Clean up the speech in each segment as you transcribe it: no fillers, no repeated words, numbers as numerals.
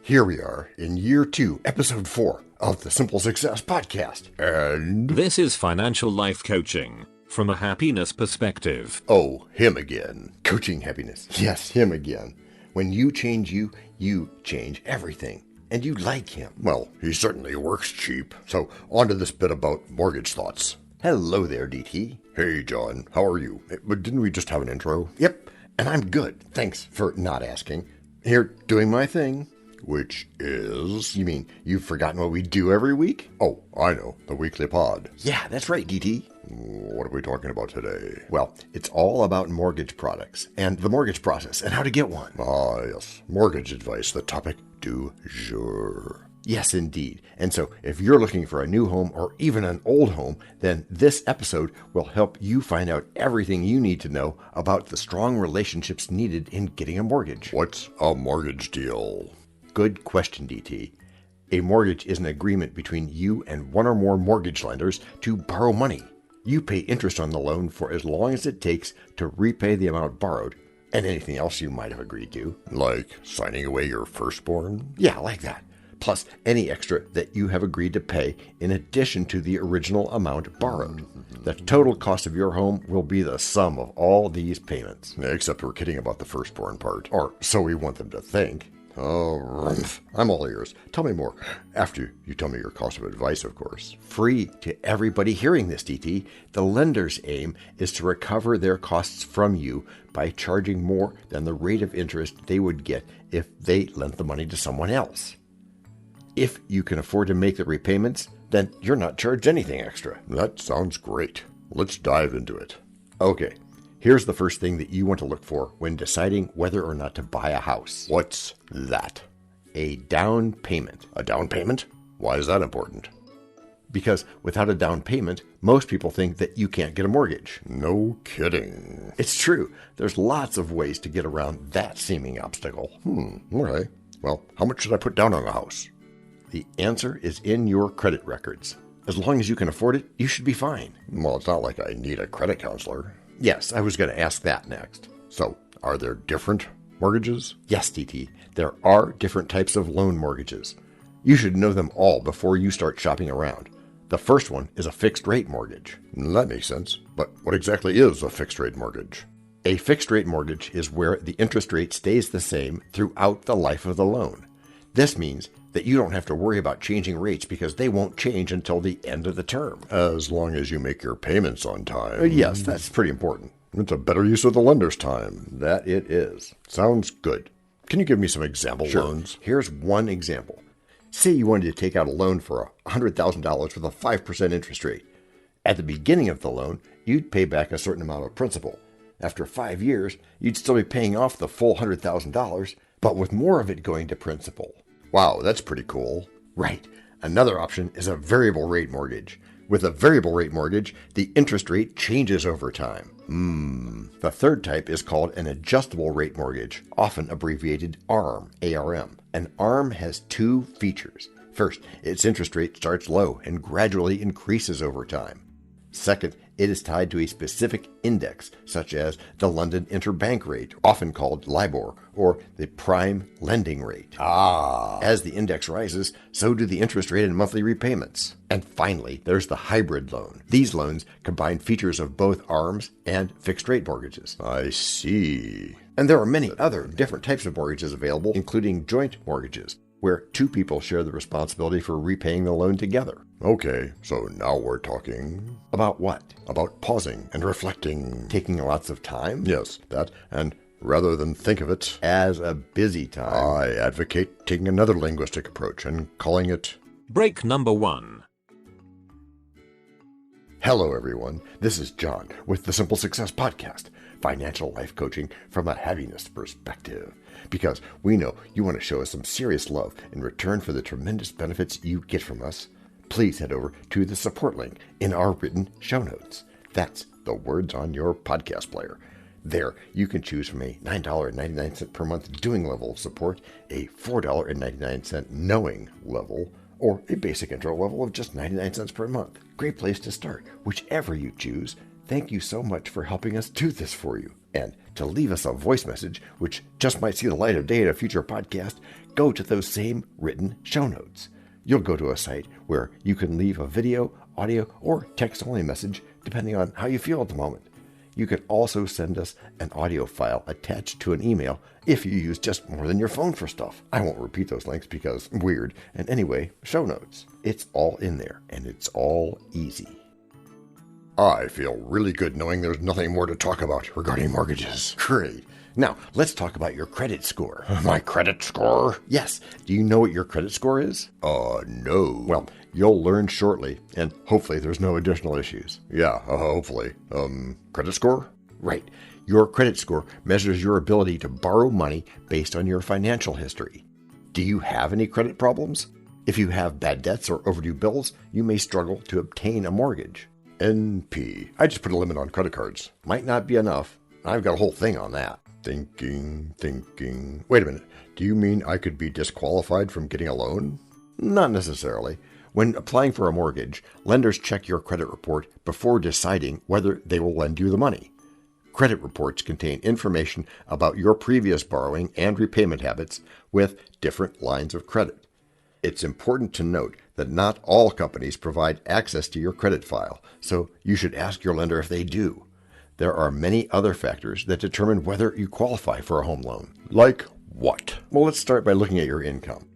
Here we are in year 2, episode 4 of the Simple Success Podcast. And this is financial life coaching from a happiness perspective. Oh, him again. Coaching happiness. Yes, him again. When you change you change everything. And you like him. Well, he certainly works cheap. So, on to this bit about mortgage thoughts. Hello there, DT. Hey, John. How are you? But didn't we just have an intro? Yep. And I'm good. Thanks for not asking. Here, doing my thing. Which is? You mean you've forgotten what we do every week? Oh, I know. The weekly pod. Yeah, that's right, DT. What are we talking about today? Well, it's all about mortgage products and the mortgage process and how to get one. Ah, yes. Mortgage advice, the topic du jour. Yes, indeed. And so if you're looking for a new home or even an old home, then this episode will help you find out everything you need to know about the strong relationships needed in getting a mortgage. What's a mortgage deal? Good question, DT. A mortgage is an agreement between you and one or more mortgage lenders to borrow money. You pay interest on the loan for as long as it takes to repay the amount borrowed and anything else you might have agreed to. Like signing away your firstborn? Yeah, like that. Plus any extra that you have agreed to pay in addition to the original amount borrowed. The total cost of your home will be the sum of all these payments. Except we're kidding about the firstborn part, or so we want them to think. Oh, I'm all ears. Tell me more. After you tell me your cost of advice, of course. Free to everybody hearing this, DT. The lender's aim is to recover their costs from you by charging more than the rate of interest they would get if they lent the money to someone else. If you can afford to make the repayments, then you're not charged anything extra. That sounds great. Let's dive into it. Okay. Here's the first thing that you want to look for when deciding whether or not to buy a house. What's that? A down payment. A down payment? Why is that important? Because without a down payment, most people think that you can't get a mortgage. No kidding. It's true. There's lots of ways to get around that seeming obstacle. Okay. Well, how much should I put down on a house? The answer is in your credit records. As long as you can afford it, you should be fine. Well, it's not like I need a credit counselor. Yes, I was going to ask that next. So, are there different mortgages? Yes, DT. There are different types of loan mortgages. You should know them all before you start shopping around. The first one is a fixed-rate mortgage. That makes sense. But what exactly is a fixed-rate mortgage? A fixed-rate mortgage is where the interest rate stays the same throughout the life of the loan. This means that you don't have to worry about changing rates because they won't change until the end of the term. As long as you make your payments on time. Yes, that's pretty important. It's a better use of the lender's time. That it is. Sounds good. Can you give me some example loans? Here's one example. Say you wanted to take out a loan for $100,000 with a 5% interest rate. At the beginning of the loan, you'd pay back a certain amount of principal. After 5 years, you'd still be paying off the full $100,000, but with more of it going to principal. Wow, that's pretty cool. Right. Another option is a variable rate mortgage. With a variable rate mortgage, the interest rate changes over time. The third type is called an adjustable rate mortgage, often abbreviated ARM, A-R-M. An ARM has two features. First, its interest rate starts low and gradually increases over time. Second, it is tied to a specific index, such as the London Interbank Rate, often called LIBOR, or the prime lending rate. As the index rises, so do the interest rate and monthly repayments. And finally, there's the hybrid loan. These loans combine features of both ARMs and fixed-rate mortgages. I see. And there are many other different types of mortgages available, including joint mortgages, where two people share the responsibility for repaying the loan together. Okay, so now we're talking... About what? About pausing and reflecting. Taking lots of time? Yes, that, and rather than think of it as a busy time, I advocate taking another linguistic approach and calling it... Break number 1. Hello, everyone. This is John with the Simple Success Podcast, financial life coaching from a happiness perspective. Because we know you want to show us some serious love in return for the tremendous benefits you get from us. Please head over to the support link in our written show notes. That's the words on your podcast player. There, you can choose from a $9.99 per month doing level of support, a $4.99 knowing level, or a basic intro level of just 99 cents per month. Great place to start. Whichever you choose, thank you so much for helping us do this for you. And to leave us a voice message, which just might see the light of day in a future podcast, go to those same written show notes. You'll go to a site where you can leave a video, audio, or text-only message, depending on how you feel at the moment. You can also send us an audio file attached to an email if you use just more than your phone for stuff. I won't repeat those links because weird. And anyway, show notes. It's all in there, and it's all easy. I feel really good knowing there's nothing more to talk about regarding mortgages. Great. Now, let's talk about your credit score. My credit score? Yes. Do you know what your credit score is? No. Well, you'll learn shortly, and hopefully there's no additional issues. Yeah, hopefully. Credit score? Right. Your credit score measures your ability to borrow money based on your financial history. Do you have any credit problems? If you have bad debts or overdue bills, you may struggle to obtain a mortgage. NP. I just put a limit on credit cards. Might not be enough. I've got a whole thing on that. Thinking. Wait a minute. Do you mean I could be disqualified from getting a loan? Not necessarily. When applying for a mortgage, lenders check your credit report before deciding whether they will lend you the money. Credit reports contain information about your previous borrowing and repayment habits with different lines of credit. It's important to note that not all companies provide access to your credit file, so you should ask your lender if they do. There are many other factors that determine whether you qualify for a home loan. Like what? Well, let's start by looking at your income.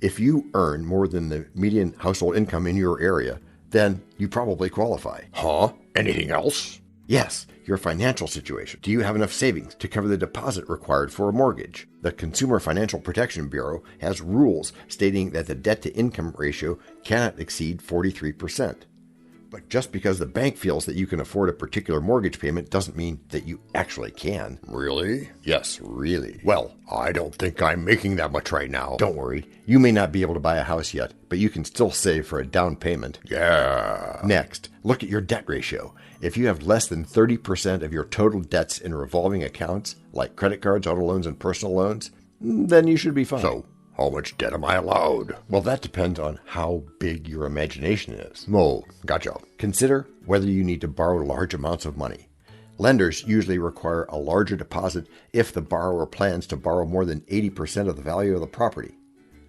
If you earn more than the median household income in your area, then you probably qualify. Huh? Anything else? Yes, your financial situation. Do you have enough savings to cover the deposit required for a mortgage? The Consumer Financial Protection Bureau has rules stating that the debt-to-income ratio cannot exceed 43%. But just because the bank feels that you can afford a particular mortgage payment doesn't mean that you actually can. Really? Yes, really. Well, I don't think I'm making that much right now. Don't worry. You may not be able to buy a house yet, but you can still save for a down payment. Yeah. Next, look at your debt ratio. If you have less than 30% of your total debts in revolving accounts, like credit cards, auto loans, and personal loans, then you should be fine. So, how much debt am I allowed? Well, that depends on how big your imagination is. Oh, gotcha. Consider whether you need to borrow large amounts of money. Lenders usually require a larger deposit if the borrower plans to borrow more than 80% of the value of the property.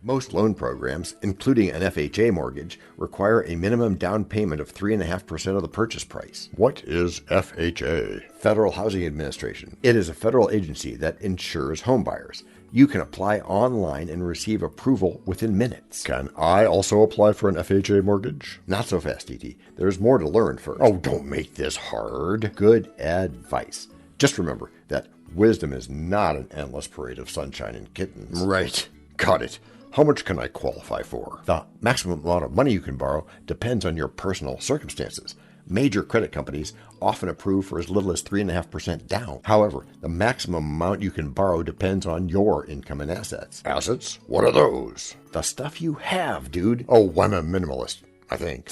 Most loan programs, including an FHA mortgage, require a minimum down payment of 3.5% of the purchase price. What is FHA? Federal Housing Administration. It is a federal agency that insures homebuyers. You can apply online and receive approval within minutes. Can I also apply for an FHA mortgage? Not so fast, TT. There's more to learn first. Oh, don't make this hard. Good advice. Just remember that wisdom is not an endless parade of sunshine and kittens. Right. Got it. How much can I qualify for? The maximum amount of money you can borrow depends on your personal circumstances. Major credit companies often approve for as little as 3.5% down. However, the maximum amount you can borrow depends on your income and assets. Assets? What are those? The stuff you have, dude. Oh, I'm a minimalist, I think.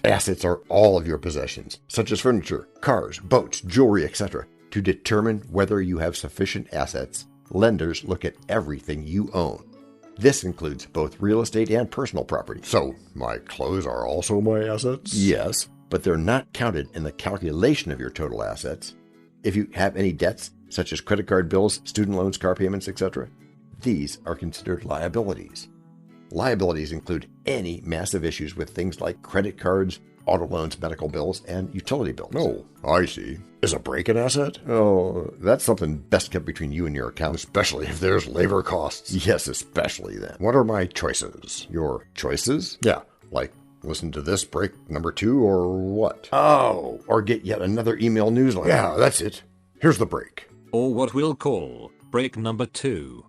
Assets are all of your possessions, such as furniture, cars, boats, jewelry, etc. To determine whether you have sufficient assets, lenders look at everything you own. This includes both real estate and personal property. So, my clothes are also my assets? Yes, but they're not counted in the calculation of your total assets. If you have any debts, such as credit card bills, student loans, car payments, etc., these are considered liabilities. Liabilities include any massive issues with things like credit cards, auto loans, medical bills, and utility bills. Oh, I see. Is a break an asset? Oh, that's something best kept between you and your accountant. Especially if there's labor costs. Yes, especially then. What are my choices? Your choices? Yeah, like listen to this break number 2 or what? Oh, or get yet another email newsletter. Yeah, that's it. Here's the break. Or what we'll call break number 2.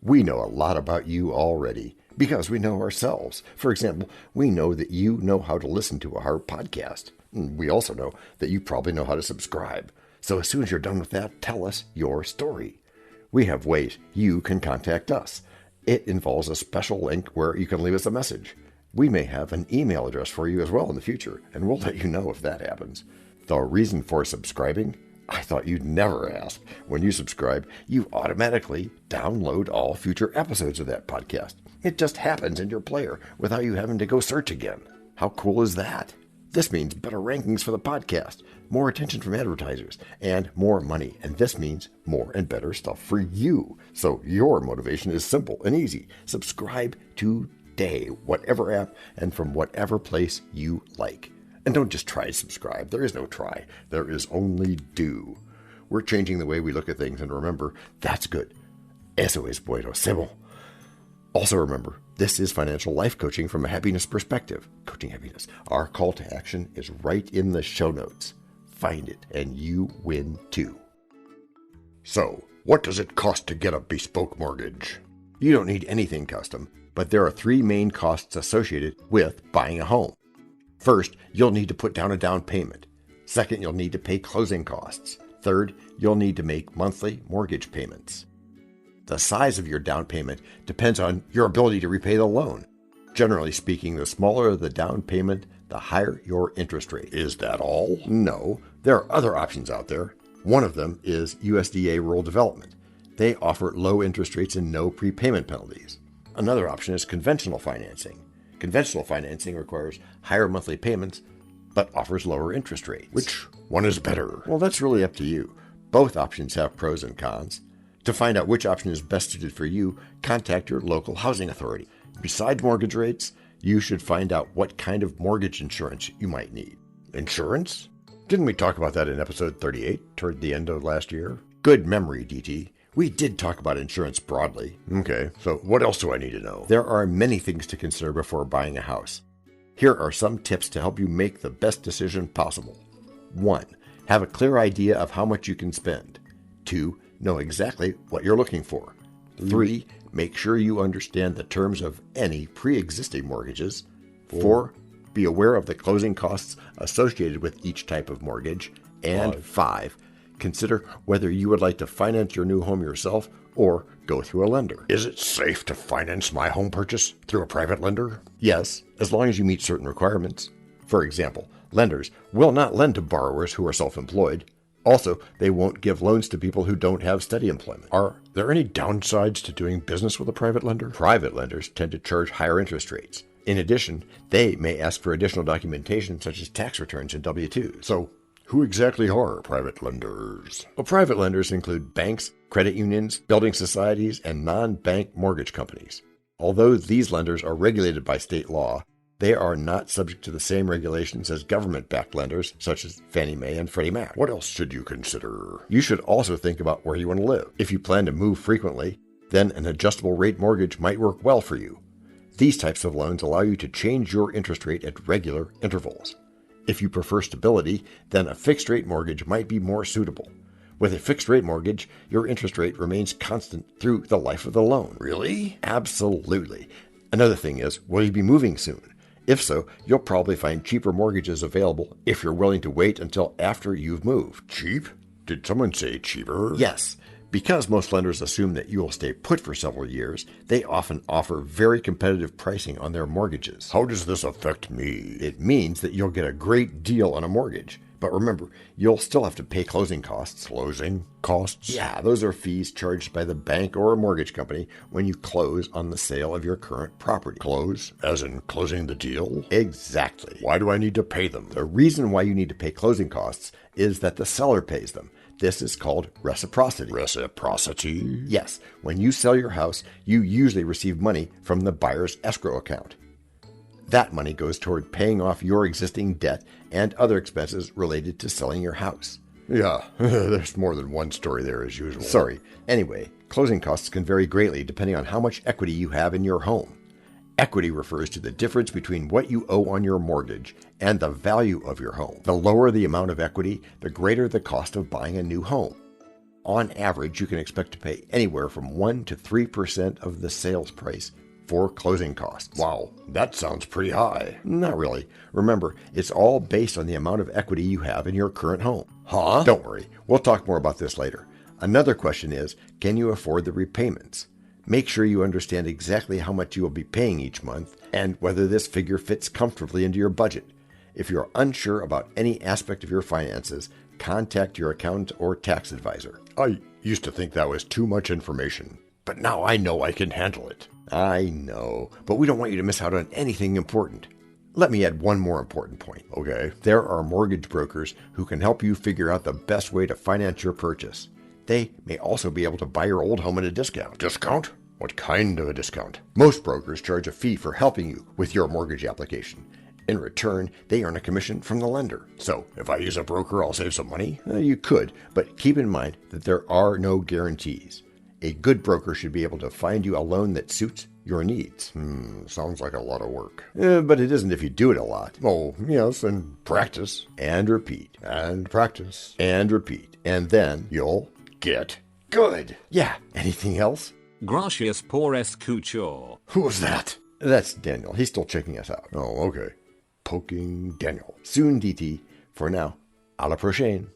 We know a lot about you already because we know ourselves. For example, we know that you know how to listen to our podcast. We also know that you probably know how to subscribe. So as soon as you're done with that, tell us your story. We have ways you can contact us. It involves a special link where you can leave us a message. We may have an email address for you as well in the future, and we'll let you know if that happens. The reason for subscribing? I thought you'd never ask. When you subscribe, you automatically download all future episodes of that podcast. It just happens in your player without you having to go search again. How cool is that? This means better rankings for the podcast, more attention from advertisers, and more money. And this means more and better stuff for you. So your motivation is simple and easy. Subscribe today, whatever app and from whatever place you like. And don't just try to subscribe. There is no try. There is only do. We're changing the way we look at things, and remember, that's good. Eso es bueno, sebo. Also remember, this is financial life coaching from a happiness perspective. Coaching happiness. Our call to action is right in the show notes. Find it, and you win too. So, what does it cost to get a bespoke mortgage? You don't need anything custom, but there are 3 main costs associated with buying a home. First, you'll need to put down a down payment. Second, you'll need to pay closing costs. Third, you'll need to make monthly mortgage payments. The size of your down payment depends on your ability to repay the loan. Generally speaking, the smaller the down payment, the higher your interest rate. Is that all? No, there are other options out there. One of them is USDA Rural Development. They offer low interest rates and no prepayment penalties. Another option is conventional financing. Conventional financing requires higher monthly payments, but offers lower interest rates. Which one is better? Well, that's really up to you. Both options have pros and cons. To find out which option is best suited for you, contact your local housing authority. Besides mortgage rates, you should find out what kind of mortgage insurance you might need. Insurance? Didn't we talk about that in episode 38 toward the end of last year? Good memory, DT. We did talk about insurance broadly. Okay, so what else do I need to know? There are many things to consider before buying a house. Here are some tips to help you make the best decision possible. 1. Have a clear idea of how much you can spend. 2. Know exactly what you're looking for. 3. Make sure you understand the terms of any pre-existing mortgages. 4. Be aware of the closing costs associated with each type of mortgage. And 5. Consider whether you would like to finance your new home yourself or go through a lender. Is it safe to finance my home purchase through a private lender? Yes, as long as you meet certain requirements. For example, lenders will not lend to borrowers who are self-employed. Also, they won't give loans to people who don't have steady employment. Are there any downsides to doing business with a private lender? Private lenders tend to charge higher interest rates. In addition, they may ask for additional documentation such as tax returns and W-2s. So, who exactly are private lenders? Well, private lenders include banks, credit unions, building societies, and non-bank mortgage companies. Although these lenders are regulated by state law, they are not subject to the same regulations as government-backed lenders such as Fannie Mae and Freddie Mac. What else should you consider? You should also think about where you want to live. If you plan to move frequently, then an adjustable rate mortgage might work well for you. These types of loans allow you to change your interest rate at regular intervals. If you prefer stability, then a fixed-rate mortgage might be more suitable. With a fixed-rate mortgage, your interest rate remains constant through the life of the loan. Really? Absolutely. Another thing is, will you be moving soon? If so, you'll probably find cheaper mortgages available if you're willing to wait until after you've moved. Cheap? Did someone say cheaper? Yes. Because most lenders assume that you will stay put for several years, they often offer very competitive pricing on their mortgages. How does this affect me? It means that you'll get a great deal on a mortgage. But remember, you'll still have to pay closing costs. Closing costs? Yeah, those are fees charged by the bank or a mortgage company when you close on the sale of your current property. Close? As in closing the deal? Exactly. Why do I need to pay them? The reason why you need to pay closing costs is that the seller pays them. This is called reciprocity. Reciprocity? Yes. When you sell your house, you usually receive money from the buyer's escrow account. That money goes toward paying off your existing debt and other expenses related to selling your house. Yeah, there's more than one story there as usual. Sorry. Anyway, closing costs can vary greatly depending on how much equity you have in your home. Equity refers to the difference between what you owe on your mortgage and the value of your home. The lower the amount of equity, the greater the cost of buying a new home. On average, you can expect to pay anywhere from 1 to 3% of the sales price for closing costs. Wow, that sounds pretty high. Not really. Remember, it's all based on the amount of equity you have in your current home. Huh? Don't worry, we'll talk more about this later. Another question is, can you afford the repayments? Make sure you understand exactly how much you will be paying each month and whether this figure fits comfortably into your budget. If you're unsure about any aspect of your finances, contact your accountant or tax advisor. I used to think that was too much information, but now I know I can handle it. I know, but we don't want you to miss out on anything important. Let me add one more important point. Okay, there are mortgage brokers who can help you figure out the best way to finance your purchase. They may also be able to buy your old home at a discount. Discount? What kind of a discount? Most brokers charge a fee for helping you with your mortgage application. In return, they earn a commission from the lender. So, if I use a broker, I'll save some money? You could, but keep in mind that there are no guarantees. A good broker should be able to find you a loan that suits your needs. Sounds like a lot of work. But it isn't if you do it a lot. Oh, yes, and practice, and repeat, and practice, and repeat, and then you'll get good. Yeah, anything else? Gracias por escuchar. Who was that? That's Daniel. He's still checking us out. Oh, okay. Poking Daniel. Soon, DT. For now, a la prochaine.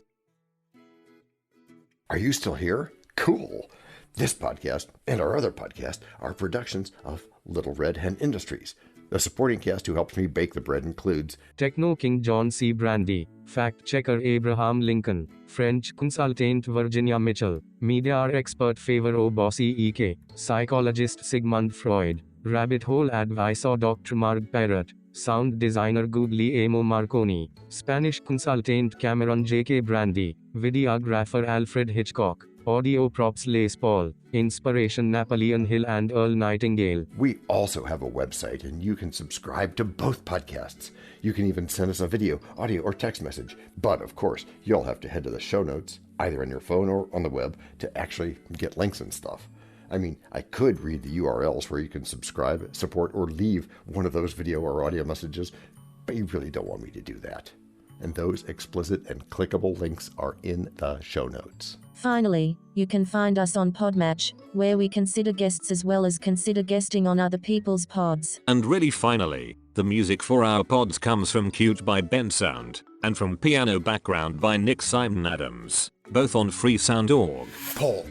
Are you still here? Cool. This podcast and our other podcast are productions of Little Red Hen Industries. The supporting cast who helps me bake the bread includes Techno King John Brandy, Fact Checker Abraham Lincoln, French Consultant Virginia Mitchell, Media Expert Favor Bossy EK, Psychologist Sigmund Freud, Rabbit Hole Advisor Dr. Marg Parrott, Sound Designer Guglielmo Marconi, Spanish Consultant Cameron J.K. Brandy, Videographer Alfred Hitchcock, Audio Props Les Paul, Inspiration Napoleon Hill and Earl Nightingale. We also have a website, and you can subscribe to both podcasts. You can even send us a video, audio, or text message. But, of course, you'll have to head to the show notes, either on your phone or on the web, to actually get links and stuff. I mean, I could read the URLs where you can subscribe, support, or leave one of those video or audio messages, but you really don't want me to do that. And those explicit and clickable links are in the show notes. Finally, you can find us on Podmatch, where we consider guests as well as consider guesting on other people's pods. And really finally, the music for our pods comes from Cute by Ben Sound, and from Piano Background by Nick Simon Adams, both on freesound.org. Paul.